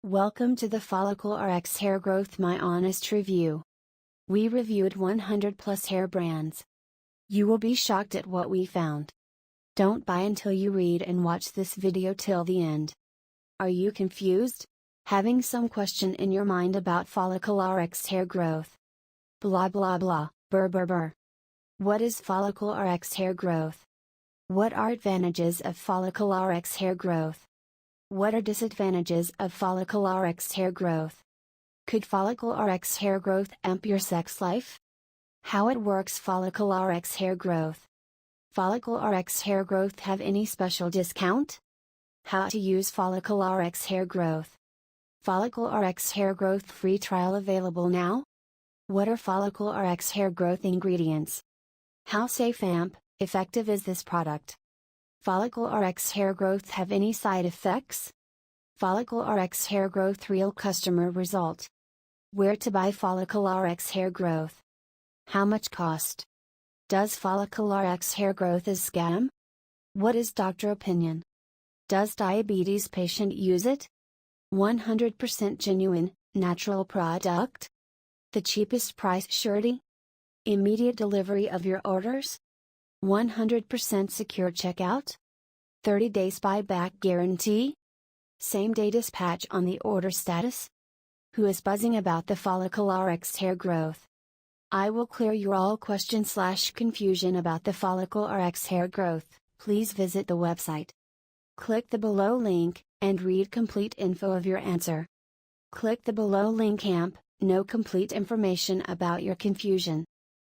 Welcome to the FollicleRX Hair Growth, my honest review. We reviewed 100 plus hair brands. You will be shocked at what we found. Don't buy until you read and watch this video till the end. Are you confused? Having some question in your mind about FollicleRX Hair Growth? Blah blah blah, burr burr burr. What is FollicleRX Hair Growth? What are advantages of FollicleRX Hair Growth? What are disadvantages of FollicleRX Hair Growth? Could FollicleRX Hair Growth amp your sex life? How it works. FollicleRX Hair Growth. FollicleRX Hair Growth have any special discount? How to use FollicleRX Hair Growth. FollicleRX Hair Growth free trial available now? What are FollicleRX Hair Growth ingredients? How safe and effective is this product? FollicleRX Hair Growth have any side effects? FollicleRX Hair Growth real customer result. Where to buy FollicleRX Hair Growth? How much cost? Does FollicleRX Hair Growth is scam? What is doctor opinion? Does diabetes patient use it? 100% genuine, natural product? The cheapest price surety? Immediate delivery of your orders? 100% secure checkout? 30 days buyback guarantee? Same day dispatch on the order status? Who is buzzing about the FollicleRX Hair Growth? I will clear your all question/confusion about the FollicleRX Hair Growth. Please visit the website. Click the below link, and read complete info of your answer. Click the below link. Know complete information about your confusion.